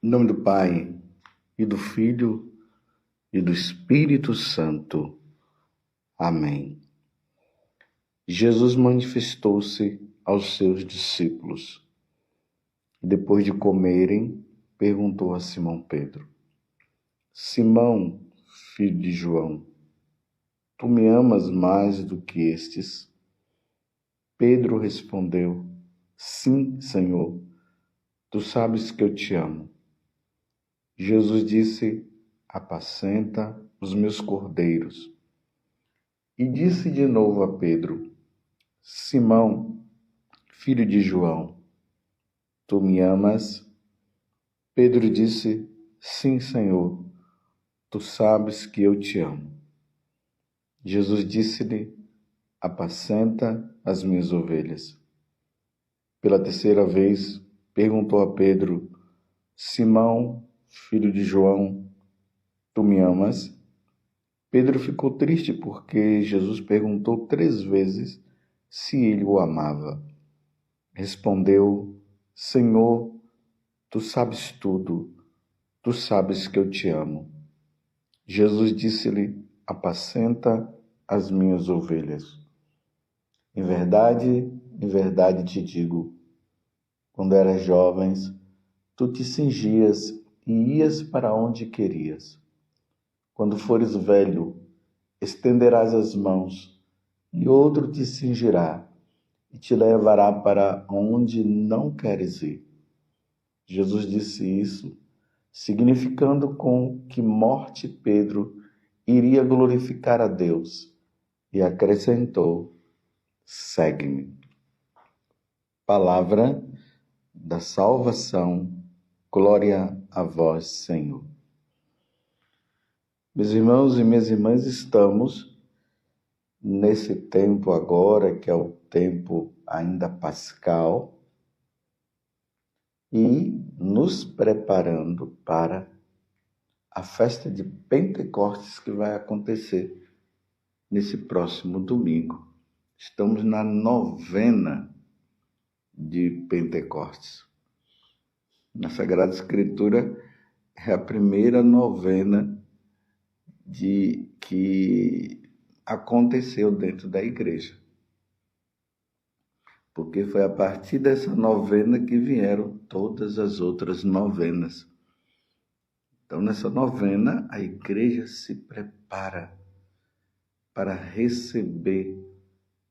Em nome do Pai, e do Filho, e do Espírito Santo. Amém. Jesus manifestou-se aos seus discípulos. E depois de comerem, perguntou a Simão Pedro: Simão, filho de João, tu me amas mais do que estes? Pedro respondeu: Sim, Senhor, tu sabes que eu te amo. Jesus disse: Apacenta os meus cordeiros. E disse de novo a Pedro: Simão, filho de João, tu me amas? Pedro disse: Sim, Senhor, tu sabes que eu te amo. Jesus disse-lhe: Apacenta as minhas ovelhas. Pela terceira vez, perguntou a Pedro: Simão, filho de João, tu me amas? Pedro ficou triste porque Jesus perguntou 3 vezes se ele o amava. Respondeu: Senhor, tu sabes tudo, tu sabes que eu te amo. Jesus disse-lhe: Apacenta as minhas ovelhas. Em verdade te digo, quando eras jovens, tu te cingias e ias para onde querias. Quando fores velho, estenderás as mãos, e outro te cingirá e te levará para onde não queres ir. Jesus disse isso, significando com que morte Pedro iria glorificar a Deus, e acrescentou: segue-me. Palavra da salvação, glória a vós, Senhor. Meus irmãos e minhas irmãs, estamos nesse tempo agora, que é o tempo ainda pascal, e nos preparando para a festa de Pentecostes que vai acontecer nesse próximo domingo. Estamos na novena de Pentecostes. Na Sagrada Escritura é a primeira novena que aconteceu dentro da igreja. Porque foi a partir dessa novena que vieram todas as outras novenas. Então, nessa novena, a igreja se prepara para receber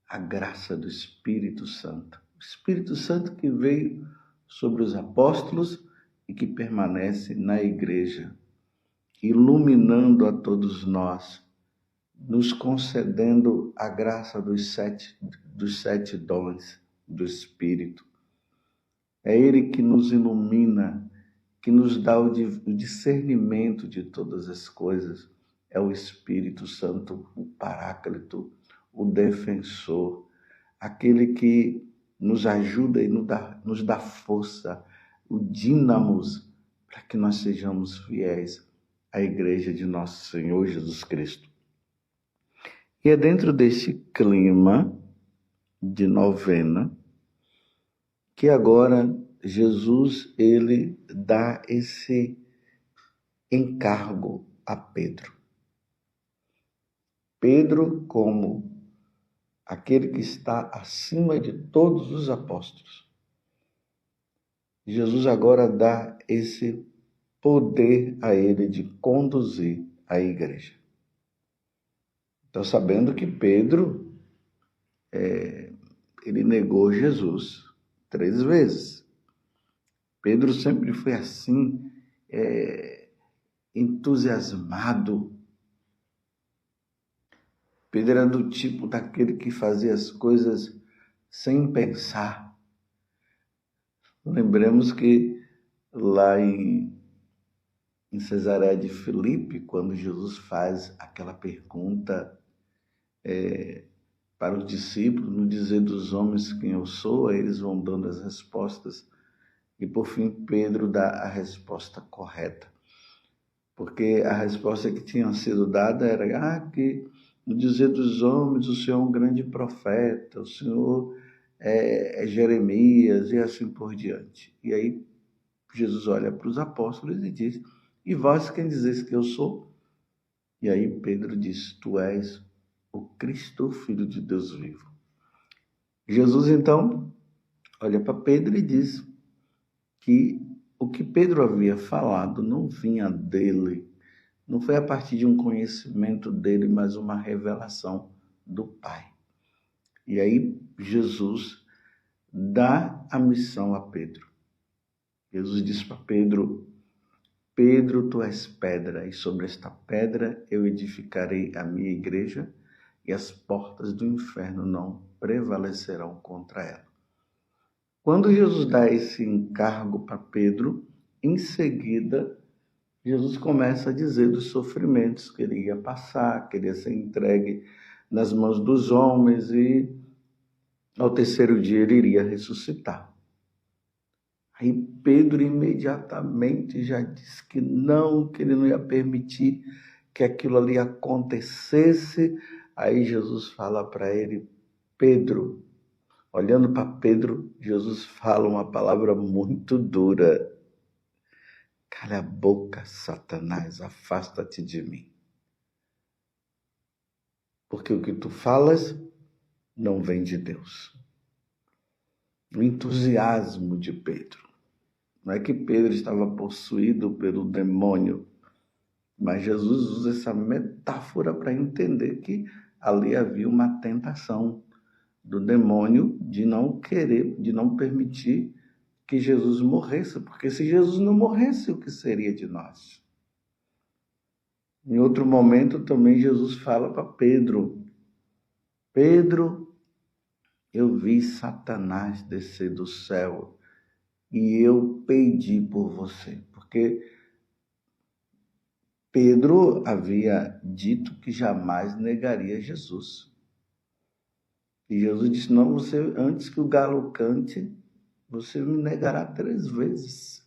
a graça do Espírito Santo. O Espírito Santo que veio sobre os apóstolos e que permanece na igreja, iluminando a todos nós, nos concedendo a graça dos sete dons do Espírito. É Ele que nos ilumina, que nos dá o discernimento de todas as coisas. É o Espírito Santo, o Paráclito, o defensor, aquele que nos ajuda e nos dá força, o dínamos, para que nós sejamos fiéis à igreja de nosso Senhor Jesus Cristo. E é dentro desse clima de novena que agora Jesus ele dá esse encargo a Pedro. Pedro, como aquele que está acima de todos os apóstolos, Jesus agora dá esse poder a ele de conduzir a igreja. Então, sabendo que Pedro, ele negou Jesus 3 vezes. Pedro sempre foi assim, entusiasmado. Pedro era do tipo daquele que fazia as coisas sem pensar. Lembremos que lá em Cesareia de Filipe, quando Jesus faz aquela pergunta para os discípulos, no dizer dos homens quem eu sou, aí eles vão dando as respostas. E por fim, Pedro dá a resposta correta. Porque a resposta que tinha sido dada era que no dizer dos homens, o Senhor é um grande profeta, o Senhor é Jeremias e assim por diante. E aí Jesus olha para os apóstolos e diz: e vós quem dizeis que eu sou? E aí Pedro diz: tu és o Cristo, Filho de Deus vivo. Jesus então olha para Pedro e diz que o que Pedro havia falado não vinha dele, não foi a partir de um conhecimento dele, mas uma revelação do Pai. E aí Jesus dá a missão a Pedro. Jesus diz para Pedro: Pedro, tu és pedra, e sobre esta pedra eu edificarei a minha igreja, e as portas do inferno não prevalecerão contra ela. Quando Jesus dá esse encargo para Pedro, em seguida, Jesus começa a dizer dos sofrimentos que ele ia passar, que ele ia ser entregue nas mãos dos homens e ao terceiro dia ele iria ressuscitar. Aí Pedro imediatamente já disse que ele não ia permitir que aquilo ali acontecesse. Aí Jesus fala para ele: Pedro, olhando para Pedro, Jesus fala uma palavra muito dura: cala a boca, Satanás, afasta-te de mim. Porque o que tu falas não vem de Deus. O entusiasmo de Pedro. Não é que Pedro estava possuído pelo demônio, mas Jesus usa essa metáfora para entender que ali havia uma tentação do demônio de não querer, de não permitir que Jesus morresse, porque se Jesus não morresse, o que seria de nós? Em outro momento também Jesus fala para Pedro: Pedro, eu vi Satanás descer do céu e eu pedi por você, porque Pedro havia dito que jamais negaria Jesus. E Jesus disse: não, você, antes que o galo cante, você me negará 3 vezes.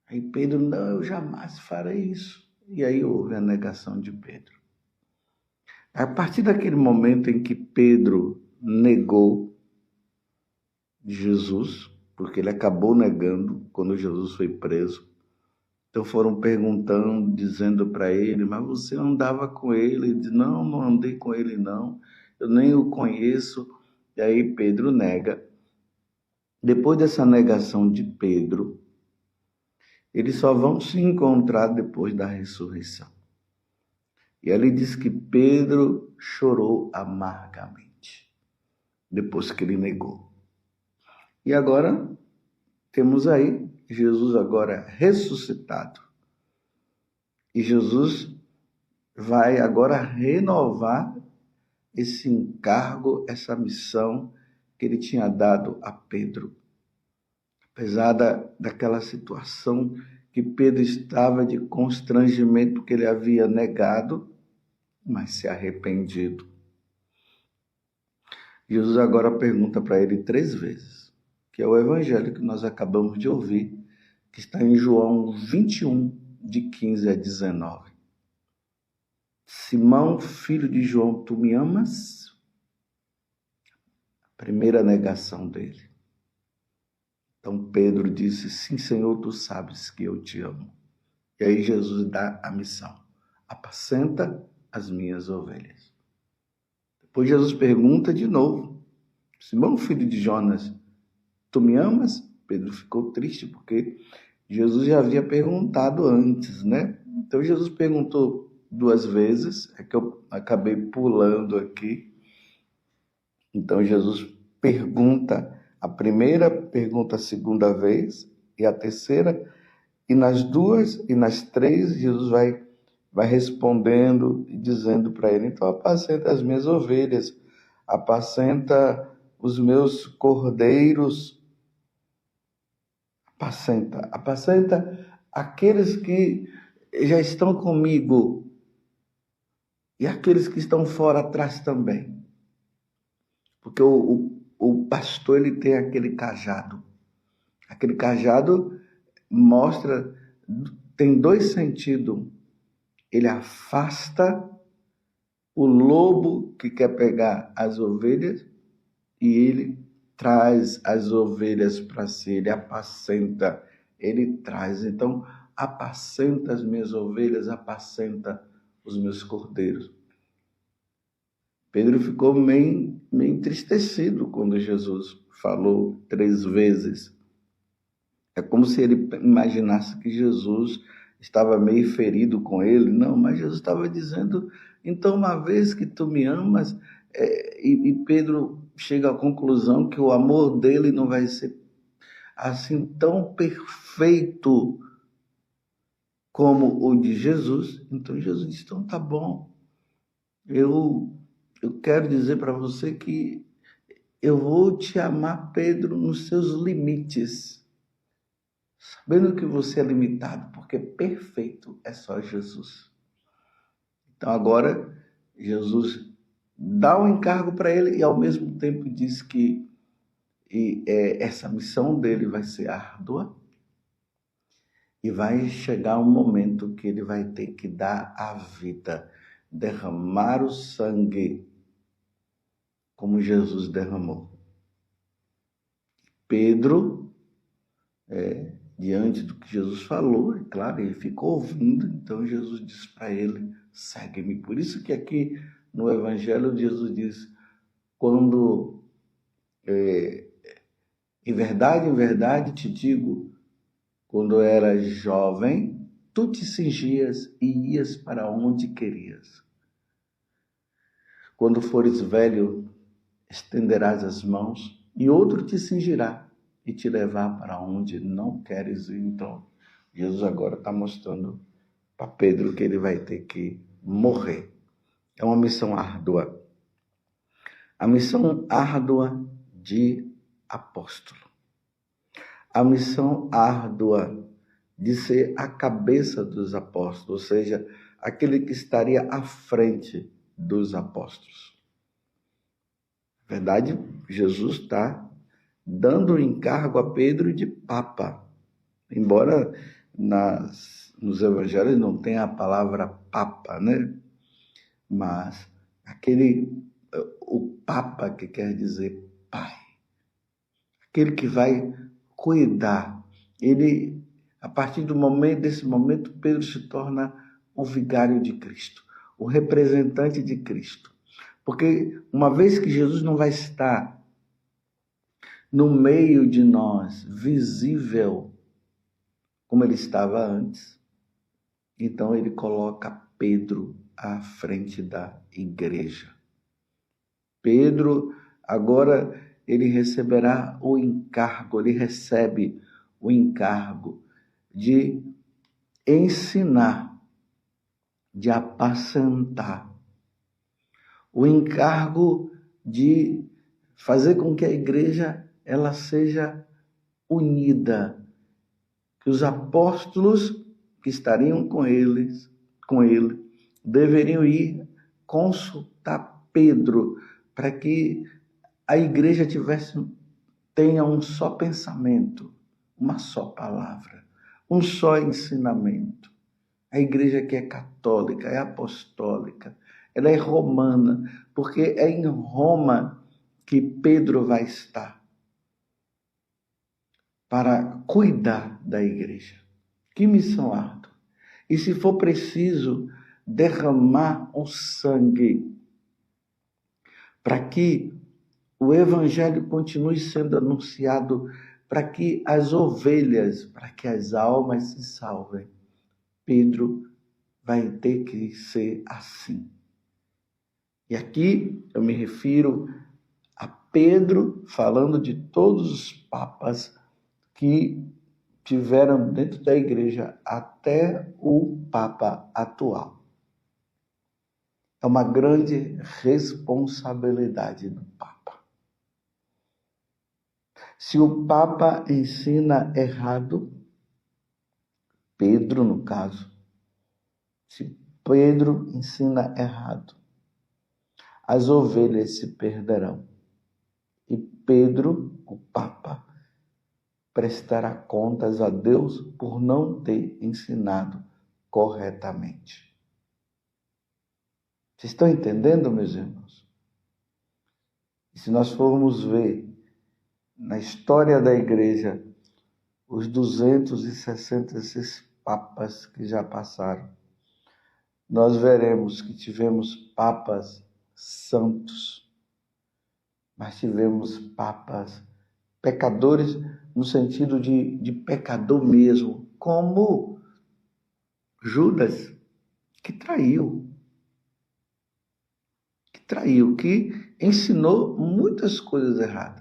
Aí Pedro: não, eu jamais farei isso. E aí houve a negação de Pedro. A partir daquele momento em que Pedro negou Jesus, porque ele acabou negando quando Jesus foi preso. Então foram perguntando, dizendo para ele: mas você andava com ele? Ele disse: não, não andei com ele não, eu nem o conheço. E aí Pedro nega. Depois dessa negação de Pedro, eles só vão se encontrar depois da ressurreição. E ali diz que Pedro chorou amargamente, depois que ele negou. E agora, temos aí Jesus agora ressuscitado. E Jesus vai agora renovar esse encargo, essa missão que ele tinha dado a Pedro. Apesar daquela situação que Pedro estava de constrangimento, porque ele havia negado, mas se arrependido. Jesus agora pergunta para ele 3 vezes, que é o evangelho que nós acabamos de ouvir, que está em João 21, de 15 a 19. Simão, filho de João, tu me amas? A primeira negação dele. Então Pedro disse: sim, Senhor, tu sabes que eu te amo. E aí Jesus dá a missão: apacenta as minhas ovelhas. Depois Jesus pergunta de novo: Simão, filho de Jonas, tu me amas? Pedro ficou triste porque Jesus já havia perguntado antes, né? Então Jesus perguntou 2 vezes, é que eu acabei pulando aqui. Então Jesus pergunta a primeira, pergunta a segunda vez, e a terceira, e nas 2 e nas 3, Jesus vai respondendo e dizendo para ele: então apacenta as minhas ovelhas, apacenta os meus cordeiros, apacenta aqueles que já estão comigo e aqueles que estão fora atrás também. Porque o pastor, ele tem aquele cajado. Aquele cajado mostra, tem 2 sentidos. Ele afasta o lobo que quer pegar as ovelhas e ele traz as ovelhas para si, ele apacenta, ele traz. Então, apacenta as minhas ovelhas, apacenta os meus cordeiros. Pedro ficou meio entristecido quando Jesus falou 3 vezes. É como se ele imaginasse que Jesus estava meio ferido com ele. Não, mas Jesus estava dizendo, então uma vez que tu me amas, e Pedro chega à conclusão que o amor dele não vai ser assim tão perfeito como o de Jesus. Então Jesus disse, então tá bom, eu quero dizer para você que eu vou te amar, Pedro, nos seus limites, sabendo que você é limitado, porque perfeito é só Jesus. Então agora Jesus dá um encargo para ele e ao mesmo tempo diz que essa missão dele vai ser árdua e vai chegar um momento que ele vai ter que dar a vida, derramar o sangue como Jesus derramou. Pedro, diante do que Jesus falou, é claro, ele ficou ouvindo, então Jesus disse para ele, segue-me. Por isso que aqui no Evangelho Jesus diz, quando, em verdade te digo, quando eras jovem, tu te cingias e ias para onde querias. Quando fores velho, estenderás as mãos e outro te cingirá e te levar para onde não queres ir. Então, Jesus agora está mostrando para Pedro que ele vai ter que morrer. É uma missão árdua. A missão árdua de apóstolo. A missão árdua de ser a cabeça dos apóstolos, ou seja, aquele que estaria à frente dos apóstolos. Na verdade, Jesus está dando o encargo a Pedro de papa. Embora nos evangelhos não tenha a palavra papa, né? Mas o papa que quer dizer pai. Aquele que vai cuidar. Ele, a partir desse momento, Pedro se torna o vigário de Cristo, o representante de Cristo. Porque uma vez que Jesus não vai estar no meio de nós, visível, como ele estava antes, então ele coloca Pedro à frente da igreja. Pedro, agora, ele receberá o encargo, ele recebe o encargo de ensinar, de apacentar, o encargo de fazer com que a igreja ela seja unida, que os apóstolos que estariam com ele deveriam ir consultar Pedro para que a igreja tenha um só pensamento, uma só palavra, um só ensinamento. A igreja que é católica, é apostólica, ela é romana, porque é em Roma que Pedro vai estar para cuidar da igreja. Que missão árdua! E se for preciso derramar o sangue para que o evangelho continue sendo anunciado, para que as ovelhas, para que as almas se salvem, Pedro vai ter que ser assim. E aqui eu me refiro a Pedro falando de todos os papas que tiveram dentro da igreja até o Papa atual. É uma grande responsabilidade do Papa. Se o Papa ensina errado, Pedro, no caso, se Pedro ensina errado, as ovelhas se perderão. E Pedro, o Papa, prestará contas a Deus por não ter ensinado corretamente. Vocês estão entendendo, meus irmãos? E se nós formos ver na história da igreja, os 266 papas que já passaram, nós veremos que tivemos papas santos, mas tivemos papas pecadores no sentido de pecador mesmo, como Judas, que traiu, que ensinou muitas coisas erradas.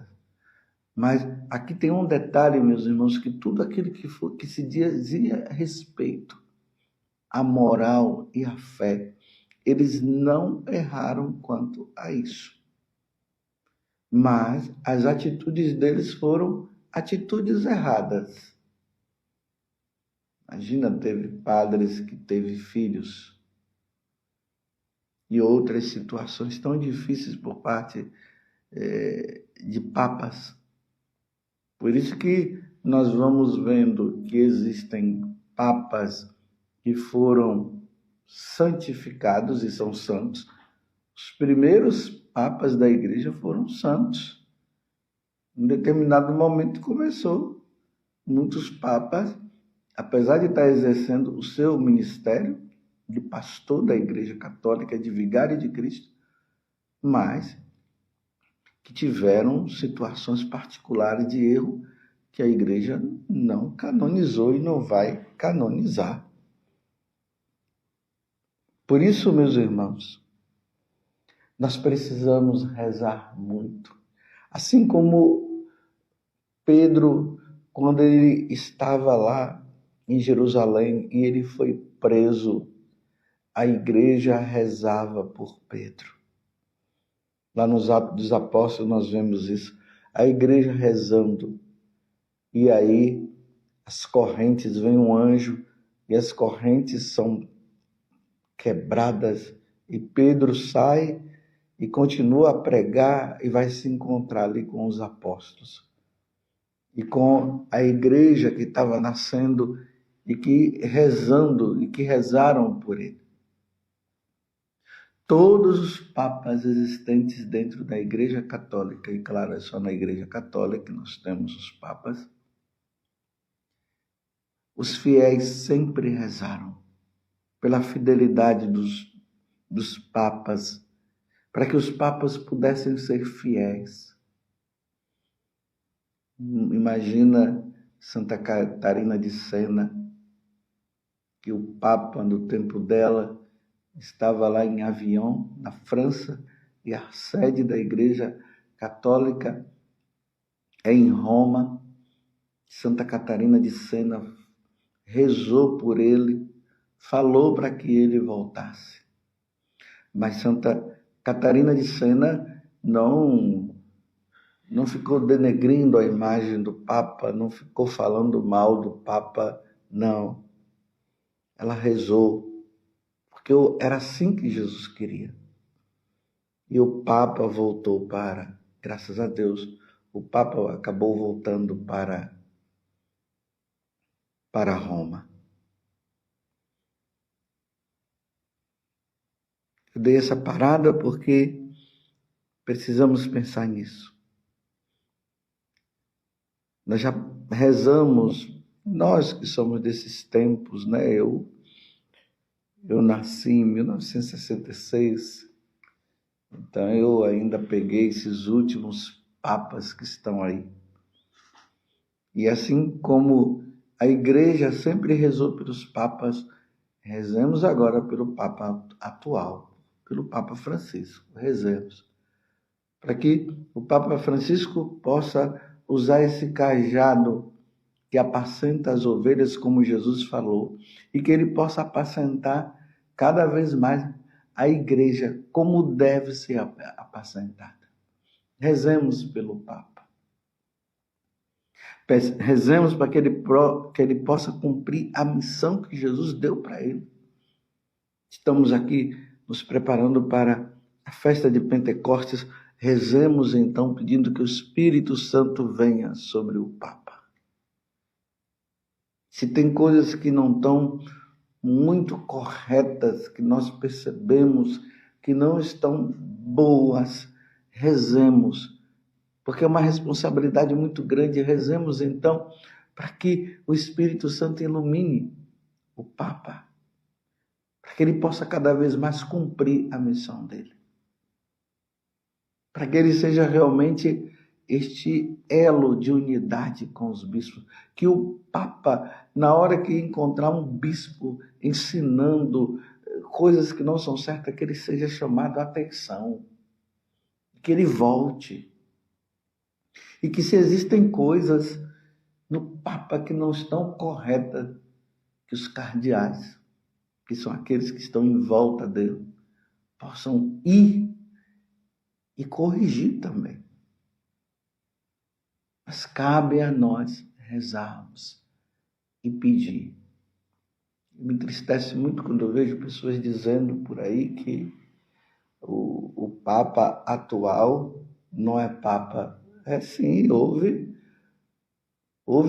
Mas aqui tem um detalhe, meus irmãos, que tudo aquilo que se dizia a respeito à moral e à fé, eles não erraram quanto a isso. Mas as atitudes deles foram atitudes erradas. Imagina, teve padres que teve filhos e outras situações tão difíceis por parte de papas. Por isso que nós vamos vendo que existem papas que foram santificados e são santos. Os primeiros papas da igreja foram santos. Em determinado momento começou. Muitos papas, apesar de estar exercendo o seu ministério de pastor da igreja católica, de vigário de Cristo, mas que tiveram situações particulares de erro que a igreja não canonizou e não vai canonizar. Por isso, meus irmãos, nós precisamos rezar muito. Assim como Pedro, quando ele estava lá em Jerusalém e ele foi preso, a igreja rezava por Pedro. Lá nos Atos dos Apóstolos nós vemos isso. A igreja rezando. E aí as correntes, vem um anjo e as correntes são quebradas. E Pedro sai e continua a pregar e vai se encontrar ali com os apóstolos. E com a igreja que estava nascendo e que rezando e que rezaram por ele. Todos os papas existentes dentro da Igreja Católica, e claro, é só na Igreja Católica que nós temos os papas, os fiéis sempre rezaram pela fidelidade dos papas, para que os papas pudessem ser fiéis. Imagina Santa Catarina de Sena, que o Papa, no tempo dela, estava lá em Avignon, na França, e a sede da Igreja Católica é em Roma. Santa Catarina de Sena rezou por ele, falou para que ele voltasse. Mas Santa Catarina de Sena não ficou denegrindo a imagem do Papa, não ficou falando mal do Papa, não. Ela rezou, porque era assim que Jesus queria. E o Papa voltou graças a Deus, o Papa acabou voltando para Roma. Eu dei essa parada porque precisamos pensar nisso. Nós já rezamos, nós que somos desses tempos, né? Eu nasci em 1966, então eu ainda peguei esses últimos papas que estão aí. E assim como a igreja sempre rezou pelos papas, rezemos agora pelo Papa atual, pelo Papa Francisco. Rezemos para que o Papa Francisco possa usar esse cajado que apacenta as ovelhas, como Jesus falou, e que ele possa apacentar cada vez mais a igreja como deve ser apacentada. Rezemos pelo Papa. Rezemos para que ele possa cumprir a missão que Jesus deu para ele. Estamos aqui nos preparando para a festa de Pentecostes. Rezemos então pedindo que o Espírito Santo venha sobre o Papa. Se tem coisas que não estão muito corretas, que nós percebemos que não estão boas, rezemos, porque é uma responsabilidade muito grande. Rezemos então para que o Espírito Santo ilumine o Papa, para que ele possa cada vez mais cumprir a missão dele, para que ele seja realmente este elo de unidade com os bispos, que o Papa, na hora que encontrar um bispo ensinando coisas que não são certas, que ele seja chamado a atenção, que ele volte, e que se existem coisas no Papa que não estão corretas, que os cardeais, que são aqueles que estão em volta dele, possam ir e corrigir também. Mas cabe a nós rezarmos e pedir. Me entristece muito quando eu vejo pessoas dizendo por aí que o Papa atual não é Papa. É sim, houve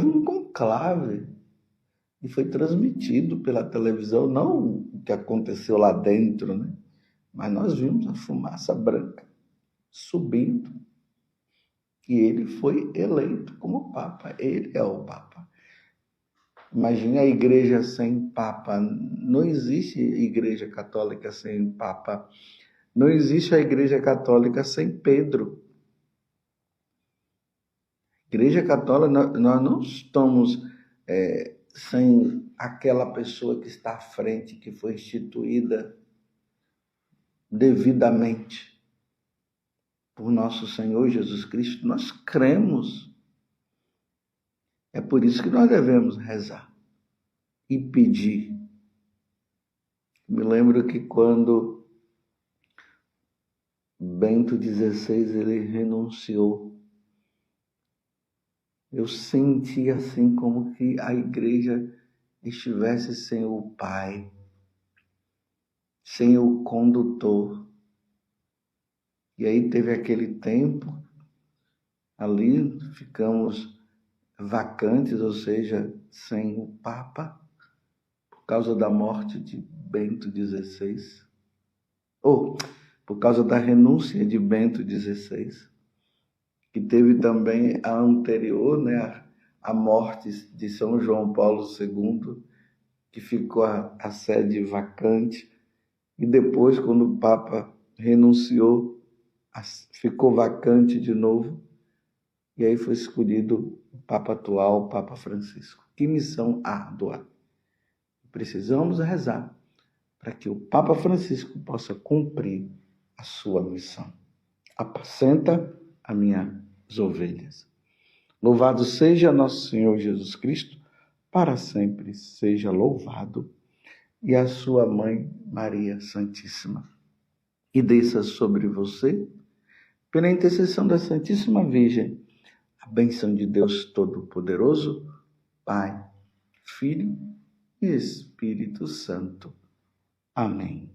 um conclave e foi transmitido pela televisão, não o que aconteceu lá dentro, né? Mas nós vimos a fumaça branca subindo. E ele foi eleito como Papa. Ele é o Papa. Imagine a igreja sem Papa. Não existe igreja católica sem Papa. Não existe a igreja católica sem Pedro. Igreja católica, nós não estamos sem aquela pessoa que está à frente, que foi instituída devidamente por nosso Senhor Jesus Cristo. Nós cremos. É por isso que nós devemos rezar e pedir. Me lembro que quando Bento XVI ele renunciou, eu senti assim como que a igreja estivesse sem o pai, sem o condutor. E aí teve aquele tempo, ali ficamos vacantes, ou seja, sem o Papa, por causa da morte de Bento XVI, ou por causa da renúncia de Bento XVI, que teve também a anterior, né, a morte de São João Paulo II, que ficou a sede vacante, e depois, quando o Papa renunciou, ficou vacante de novo, e aí foi escolhido o Papa atual, o Papa Francisco. Que missão árdua! Precisamos rezar para que o Papa Francisco possa cumprir a sua missão. Apacenta as minhas ovelhas. Louvado seja nosso Senhor Jesus Cristo, para sempre seja louvado, e a sua mãe Maria Santíssima. E desça sobre você, pela intercessão da Santíssima Virgem, a bênção de Deus Todo-Poderoso, Pai, Filho e Espírito Santo. Amém.